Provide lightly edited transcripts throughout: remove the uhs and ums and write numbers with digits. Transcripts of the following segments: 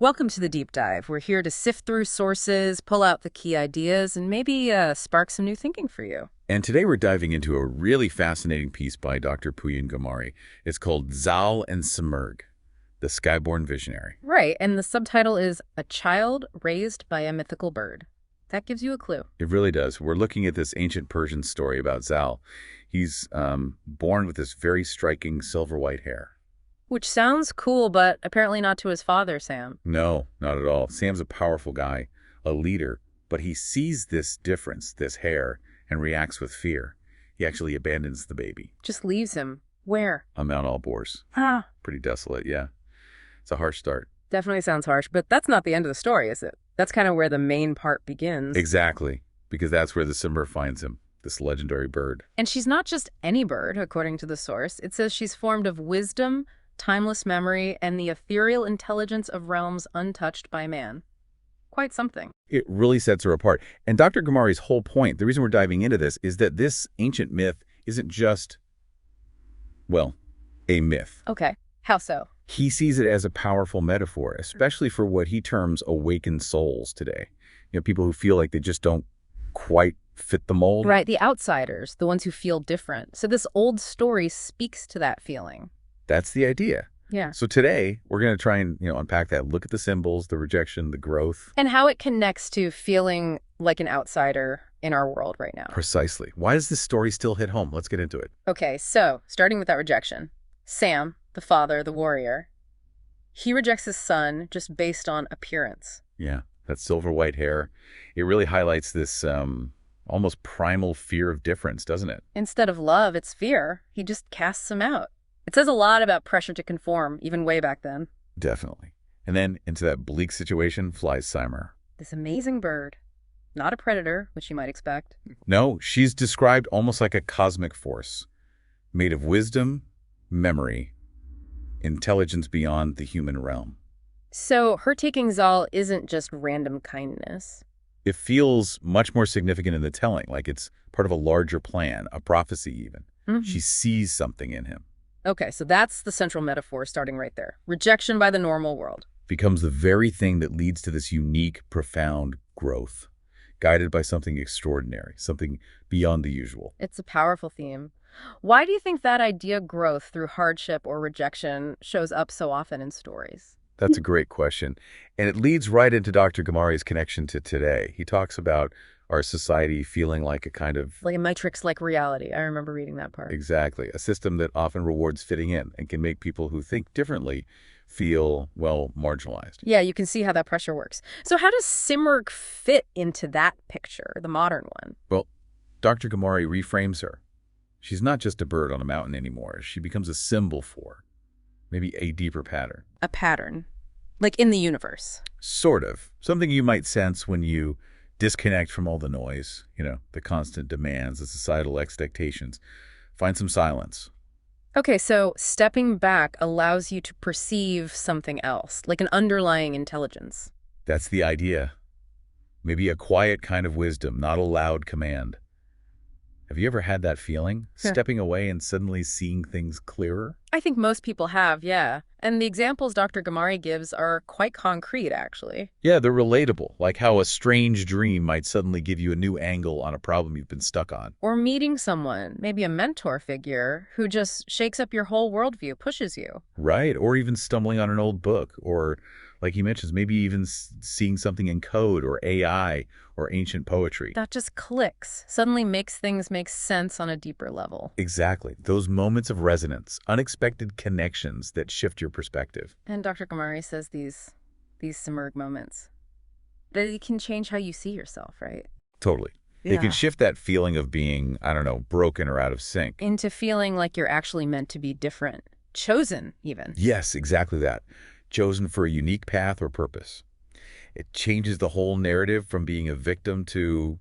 Welcome to the deep dive. We're here to sift through sources, pull out the key ideas, and maybe spark some new thinking for you. And today we're diving into a really fascinating piece by Dr. Pooyan Ghamari. It's called Zal and Simurgh, the Skyborn Visionary. Right, and the subtitle is A Child Raised by a Mythical Bird. That gives you a clue. It really does. We're looking at this ancient Persian story about Zal. He's born with this very striking silver white hair. Which sounds cool, but apparently not to his father, Sam. No, not at all. Sam's a powerful guy, a leader, but he sees this difference, this hair, and reacts with fear. He actually abandons the baby. Just leaves him. Where? On Mount Alborz. Ah. Pretty desolate, yeah. It's a harsh start. Definitely sounds harsh, but that's not the end of the story, is it? That's kind of where the main part begins. Exactly, because that's where the Simurgh finds him, this legendary bird. And she's not just any bird, according to the source. It says she's formed of wisdom, timeless memory, and the ethereal intelligence of realms untouched by man. Quite something. It really sets her apart. And Dr. Ghamari's whole point, the reason we're diving into this, is that this ancient myth isn't just, well, a myth. Okay. How so? He sees it as a powerful metaphor, especially for what he terms awakened souls today. You know, people who feel like they just don't quite fit the mold. Right, the outsiders, the ones who feel different. So this old story speaks to that feeling. That's the idea. Yeah. So today, we're going to try and, unpack that, look at the symbols, the rejection, the growth. And how it connects to feeling like an outsider in our world right now. Precisely. Why does this story still hit home? Let's get into it. Okay, so starting with that rejection. Sam, the father, the warrior, he rejects his son just based on appearance. Yeah, that silver white hair. It really highlights this almost primal fear of difference, doesn't it? Instead of love, it's fear. He just casts him out. It says a lot about pressure to conform, even way back then. Definitely. And then into that bleak situation flies Simurgh. This amazing bird. Not a predator, which you might expect. No, she's described almost like a cosmic force, made of wisdom, memory, intelligence beyond the human realm. So her taking Zal isn't just random kindness. It feels much more significant in the telling, like it's part of a larger plan, a prophecy even. Mm-hmm. She sees something in him. Okay, so that's the central metaphor starting right there. Rejection by the normal world. Becomes the very thing that leads to this unique, profound growth, guided by something extraordinary, something beyond the usual. It's a powerful theme. Why do you think that idea growth through hardship or rejection shows up so often in stories? That's a great question. And it leads right into Dr. Ghamari's connection to today. He talks about our society feeling like a kind of... like a matrix-like reality. I remember reading that part. Exactly. A system that often rewards fitting in and can make people who think differently feel, well, marginalized. Yeah, you can see how that pressure works. So how does Simurgh fit into that picture, the modern one? Well, Dr. Ghamari reframes her. She's not just a bird on a mountain anymore. She becomes a symbol for maybe a deeper pattern. A pattern. Like in the universe. Sort of. Something you might sense when you disconnect from all the noise, the constant demands, the societal expectations. Find some silence. Okay, so stepping back allows you to perceive something else, like an underlying intelligence. That's the idea. Maybe a quiet kind of wisdom, not a loud command. Have you ever had that feeling? Yeah. Stepping away and suddenly seeing things clearer? I think most people have, yeah. And the examples Dr. Ghamari gives are quite concrete, actually. Yeah, they're relatable, like how a strange dream might suddenly give you a new angle on a problem you've been stuck on. Or meeting someone, maybe a mentor figure, who just shakes up your whole worldview, pushes you. Right, or even stumbling on an old book, or, like he mentions, maybe even seeing something in code or AI or ancient poetry. That just clicks, suddenly makes things make sense on a deeper level. Exactly. Those moments of resonance, unexpected connections that shift your perspective. And Dr. Ghamari says these Simurgh moments, they can change how you see yourself, right? Totally. Yeah. They can shift that feeling of being, broken or out of sync. Into feeling like you're actually meant to be different. Chosen, even. Yes, exactly that. Chosen for a unique path or purpose. It changes the whole narrative from being a victim to,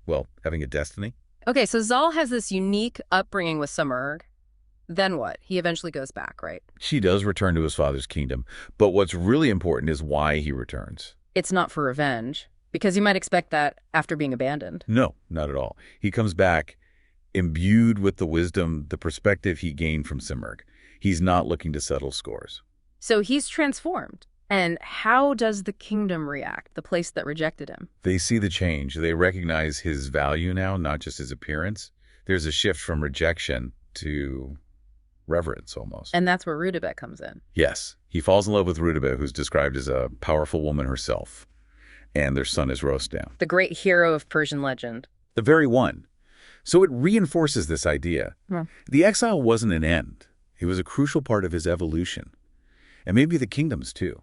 well, having a destiny. Okay, so Zal has this unique upbringing with Simurgh. Then what? He eventually goes back, right? She does return to his father's kingdom, but what's really important is why he returns. It's not for revenge, because you might expect that after being abandoned. No, not at all. He comes back imbued with the wisdom, the perspective he gained from Simurgh. He's not looking to settle scores. So he's transformed. And how does the kingdom react, the place that rejected him? They see the change. They recognize his value now, not just his appearance. There's a shift from rejection to reverence almost. And that's where Rudabeh comes in. Yes, he falls in love with Rudabeh, who's described as a powerful woman herself. And their son is Rostam. The great hero of Persian legend. The very one. So it reinforces this idea. Yeah. The exile wasn't an end. It was a crucial part of his evolution. And maybe the kingdom's too.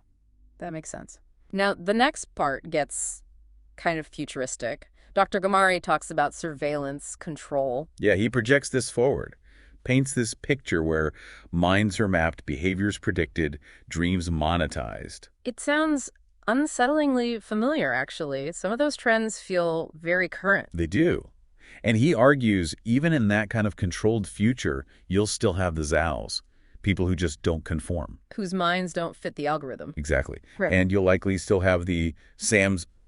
That makes sense. Now, the next part gets kind of futuristic. Dr. Ghamari talks about surveillance, control. Yeah, he projects this forward. Paints this picture where minds are mapped, behaviors predicted, dreams monetized. It sounds unsettlingly familiar, actually. Some of those trends feel very current. They do. And he argues even in that kind of controlled future, you'll still have the Zals, people who just don't conform. Whose minds don't fit the algorithm. Exactly. Right. And you'll likely still have the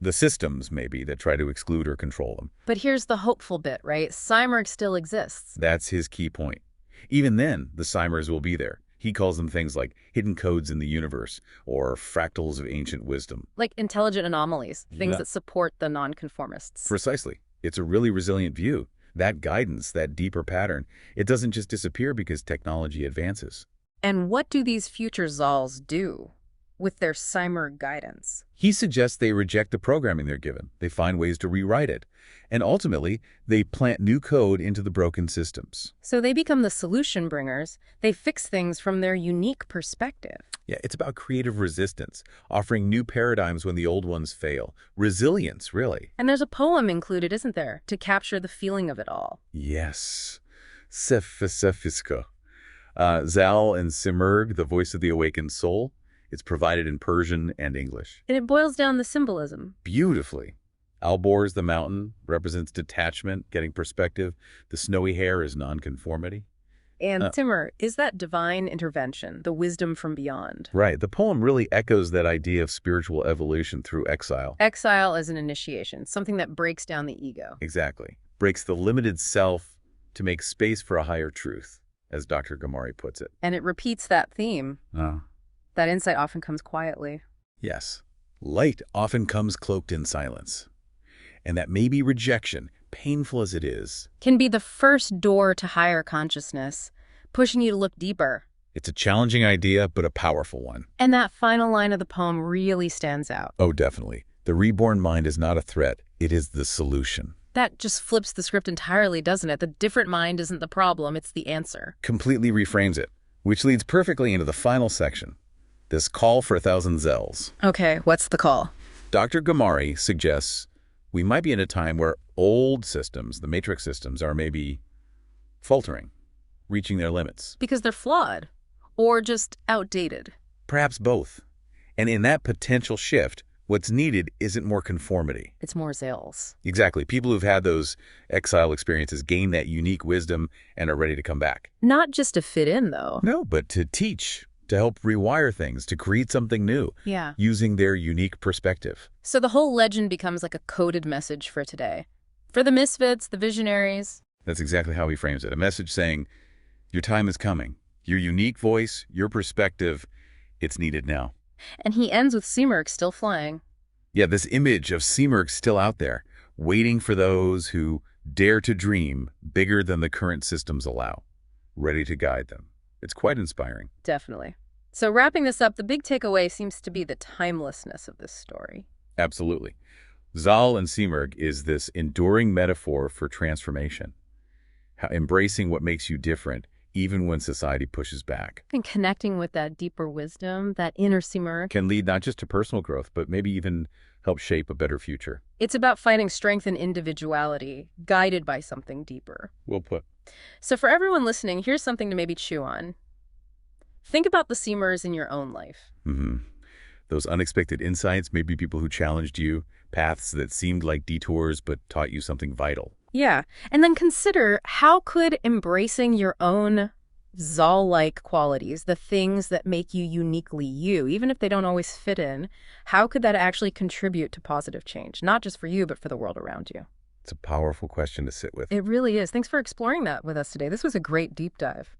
systems, maybe, that try to exclude or control them. But here's the hopeful bit, right? Simurgh still exists. That's his key point. Even then, the Simurs will be there. He calls them things like hidden codes in the universe or fractals of ancient wisdom. Like intelligent anomalies, things Yeah. that support the nonconformists. Precisely. It's a really resilient view. That guidance, that deeper pattern, it doesn't just disappear because technology advances. And what do these future Zals do with their Simurgh guidance? He suggests they reject the programming they're given. They find ways to rewrite it. And ultimately, they plant new code into the broken systems. So they become the solution bringers. They fix things from their unique perspective. Yeah, it's about creative resistance, offering new paradigms when the old ones fail. Resilience, really. And there's a poem included, isn't there, to capture the feeling of it all? Yes. Sefiska. Zal and Simurgh, the voice of the awakened soul. It's provided in Persian and English. And it boils down the symbolism. Beautifully. Alborz, the mountain, represents detachment, getting perspective. The snowy hair is nonconformity. And Simurgh is that divine intervention, the wisdom from beyond. Right. The poem really echoes that idea of spiritual evolution through exile. Exile as an initiation, something that breaks down the ego. Exactly. Breaks the limited self to make space for a higher truth, as Dr. Ghamari puts it. And it repeats that theme. That insight often comes quietly. Yes. Light often comes cloaked in silence. And that maybe rejection, painful as it is, can be the first door to higher consciousness, pushing you to look deeper. it's a challenging idea, but a powerful one. And that final line of the poem really stands out. Oh, definitely. The reborn mind is not a threat. It is the solution. That just flips the script entirely, doesn't it? The different mind isn't the problem, it's the answer. Completely reframes it, which leads perfectly into the final section. This call for 1,000 Zels. Okay, what's the call? Dr. Ghamari suggests we might be in a time where old systems, the matrix systems, are maybe faltering, reaching their limits. Because they're flawed, or just outdated. Perhaps both. And in that potential shift, what's needed isn't more conformity. It's more Zales. Exactly. People who've had those exile experiences gain that unique wisdom and are ready to come back. Not just to fit in, though. No, but to teach, to help rewire things, to create something new. Yeah. Using their unique perspective. So the whole legend becomes like a coded message for today. For the misfits, the visionaries. That's exactly how he frames it. A message saying, your time is coming. Your unique voice, your perspective, it's needed now. And he ends with Simurgh still flying. Yeah, this image of Simurgh still out there, waiting for those who dare to dream bigger than the current systems allow, ready to guide them. It's quite inspiring. Definitely. So wrapping this up, the big takeaway seems to be the timelessness of this story. Absolutely. Zal and Simurgh is this enduring metaphor for transformation, embracing what makes you different, even when society pushes back. And connecting with that deeper wisdom, that inner Simurgh. Can lead not just to personal growth, but maybe even help shape a better future. It's about finding strength in individuality, guided by something deeper. Well put. So for everyone listening, here's something to maybe chew on. Think about the Simurghs in your own life. Those unexpected insights, maybe people who challenged you, paths that seemed like detours but taught you something vital. Yeah, and then consider how could embracing your own Zal-like qualities, the things that make you uniquely you, even if they don't always fit in, how could that actually contribute to positive change, not just for you, but for the world around you? It's a powerful question to sit with. It really is. Thanks for exploring that with us today. This was a great deep dive.